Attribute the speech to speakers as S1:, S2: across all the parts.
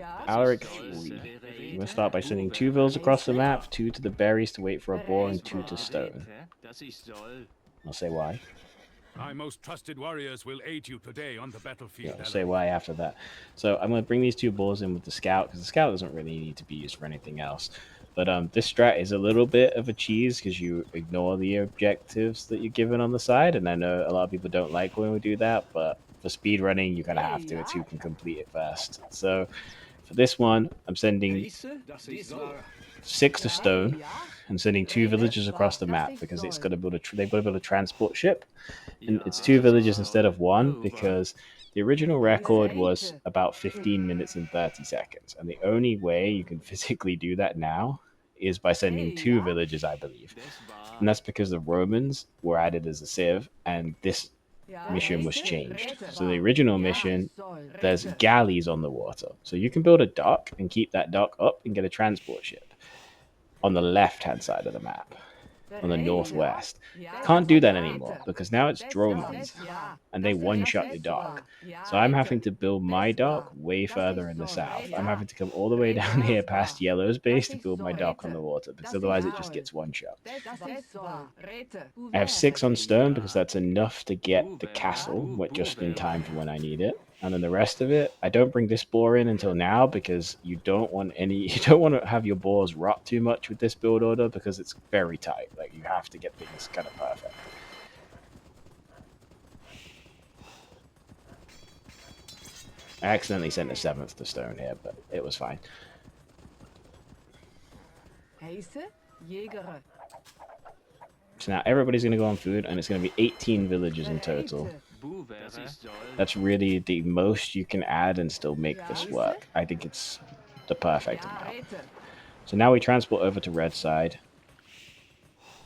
S1: Alaric 3. I'm going to start by sending 2 villas across the map, 2 to the berries to wait for a boar, and 2 to stone. I'll say why.
S2: My most trusted warriors will aid you today on the battlefield.
S1: I'll say why after that. So I'm going to bring these 2 boars in with the scout, because the scout doesn't really need to be used for anything else. But this strat is a little bit of a cheese because you ignore the objectives that you're given on the side, and I know a lot of people don't like when we do that, but for speed running, you're going to have to. It's who can complete it first. So for this one, I'm sending 6 to stone and sending 2 villages across the map because it's got to build they've got to build a transport ship, and it's 2 villages instead of 1 because the original record was about 15 minutes and 30 seconds, and the only way you can physically do that now is by sending 2 villages, I believe, and that's because the Romans were added as a civ, and this mission was changed. So the original mission, there's galleys on the water. So you can build a dock and keep that dock up and get a transport ship on the left-hand side of the map, on the northwest. Can't do that anymore because now it's Dromons and they one-shot your dock. So I'm having to build my dock way further in the south. I'm having to come all the way down here past Yellow's base to build my dock on the water because otherwise it just gets one-shot. I have 6 on stone because that's enough to get the castle just in time for when I need it. And then the rest of it, I don't bring this boar in until now because you don't want to have your boars rot too much with this build order because it's very tight. Like you have to get things kind of perfect. I accidentally sent a 7th to stone here, but it was fine. So now everybody's going to go on food, and it's going to be 18 villages in total. That's really the most you can add and still make this work. I think it's the perfect amount. So now we transport over to Red Side,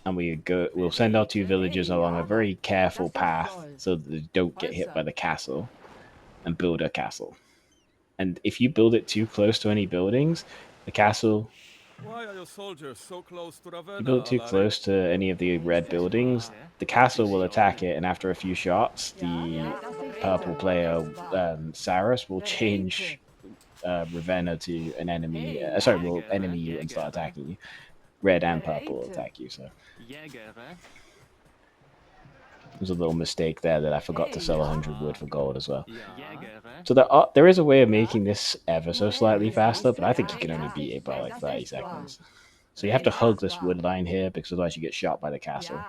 S1: and we'll send our 2 villages along a very careful path so that they don't get hit by the castle, and build a castle. And if you build it too close to any buildings, the castle...
S2: Why are your soldiers so close to Ravenna,
S1: You build too close to any of the red buildings, the castle will attack it, and after a few shots, the purple player, Saris, will change Ravenna to an enemy. Will enemy you and start attacking you. Red and purple will attack you, so... There's a little mistake there that I forgot to sell 100 wood for gold as well. So there is a way of making this ever so slightly faster, but I think you can only beat it by like 30 seconds. So you have to hug this wood line here because otherwise you get shot by the castle.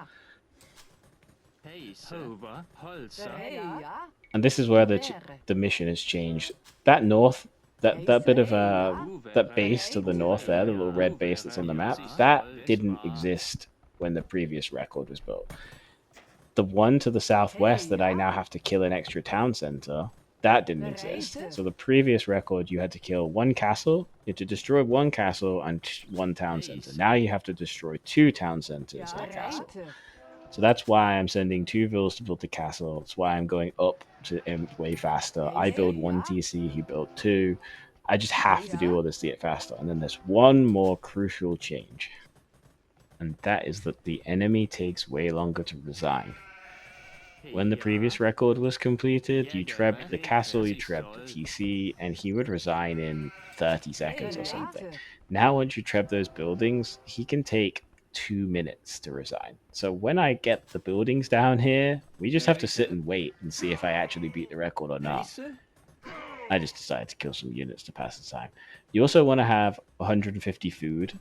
S1: And this is where the mission has changed. That bit of that base to the north there, the little red base that's on the map, that didn't exist when the previous record was built. The one to the southwest that I now have to kill an extra town center, that didn't exist. So the previous record, you had to kill 1 castle, you had to destroy 1 castle and 1 town center. Now you have to destroy 2 town centers and a castle. So that's why I'm sending 2 villas to build the castle. That's why I'm going up to Imp way faster. I build 1 TC, he built 2. I just have to do all this to get faster. And then there's one more crucial change. And that is that the enemy takes way longer to resign. When the previous record was completed, you trebbed the castle, you trebbed the TC, and he would resign in 30 seconds or something. Now, once you treb those buildings, he can take 2 minutes to resign. So when I get the buildings down here, we just have to sit and wait and see if I actually beat the record or not. I just decided to kill some units to pass the time. You also want to have 150 food.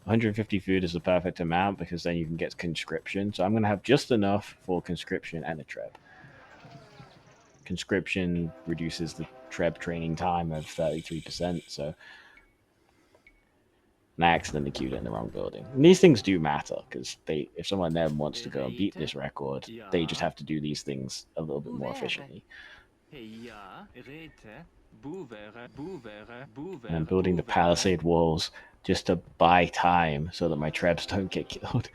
S1: 150 food is the perfect amount because then you can get conscription. So I'm going to have just enough for conscription and a treb. Conscription reduces the treb training time of 33%. So and I accidentally queued it in the wrong building. And these things do matter because if someone then wants to go and beat this record, they just have to do these things a little bit more efficiently. And I'm building the palisade walls just to buy time so that my trebs don't get killed.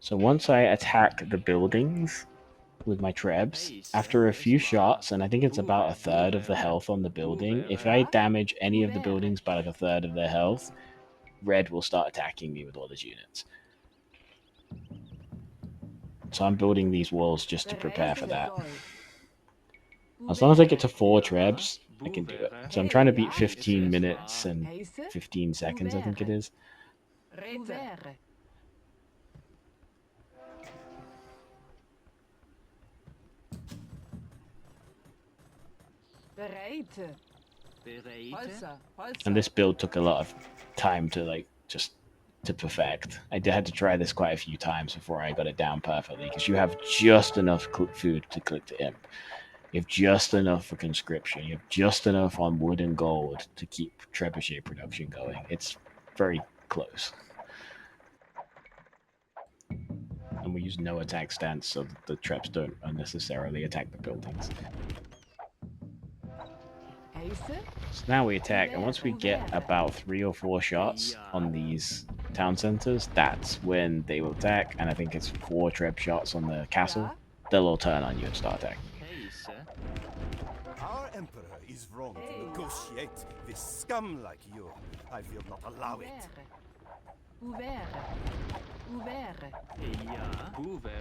S1: So once I attack the buildings with my trebs, after a few shots, and I think it's about a third of the health on the building, if I damage any of the buildings by like a third of their health, red will start attacking me with all his units. So I'm building these walls just to prepare for that.
S3: soll.
S1: As long as I get to 4
S4: Ja,
S1: trebs, I can do it.
S4: Buvere.
S1: So I'm trying to beat
S3: Ja,
S1: 15
S4: Gesetz
S1: minutes
S4: war.
S1: and
S3: Heise,
S1: 15 seconds, I think it is.
S3: Ouvert. Bereit.
S4: Bereite.
S3: Holzer,
S1: And this
S3: Holzer.
S1: build took a lot of time to like just to perfect. I had to try this quite a few times before I got it down perfectly because you have just enough food to click to imp. You have just enough for conscription. You have just enough on wood and gold to keep trebuchet production going. It's very close. And we use no attack stance so that the traps don't unnecessarily attack the buildings.
S3: Heise,
S1: So now we attack, and once we get about 3 or 4 shots on these town centers, that's when they will attack. And I think it's 4 treb shots on the castle.
S3: Ja,
S1: They'll all turn on you and start attacking.
S4: Heise.
S5: Our emperor is wrong to negotiate with scum like you. I will not allow it.
S3: Ouvert. Ouvert.
S4: Ja, Buvere.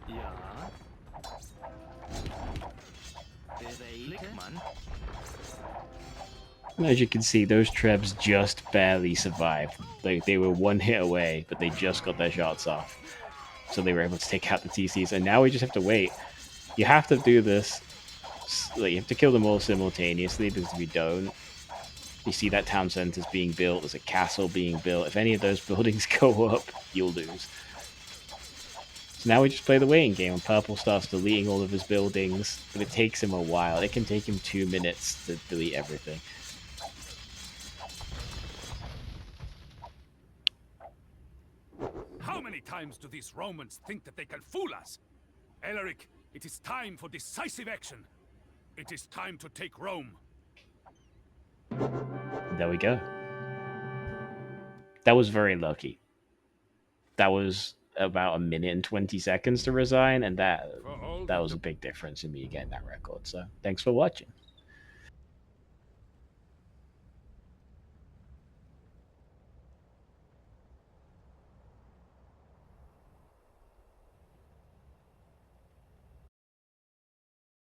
S4: Ja. Bereite. Flickmann.
S1: As you can see, those trebs just barely survived. They were 1 hit away, but they just got their shots off. So they were able to take out the TCs, and now we just have to wait. You have to do this. Like, you have to kill them all simultaneously, because if you don't, you see that town center's being built, there's a castle being built. If any of those buildings go up, you'll lose. So now we just play the waiting game, and Purple starts deleting all of his buildings, but it takes him a while. It can take him 2 minutes to delete everything.
S2: How many times do these Romans think that they can fool us? Alaric, it is time for decisive action. It is time to take Rome.
S1: There we go. That was very lucky. That was about 1 minute and 20 seconds to resign, and that
S2: For all
S1: that
S2: that
S1: was
S2: the
S1: a big difference in me getting that record. So thanks for watching.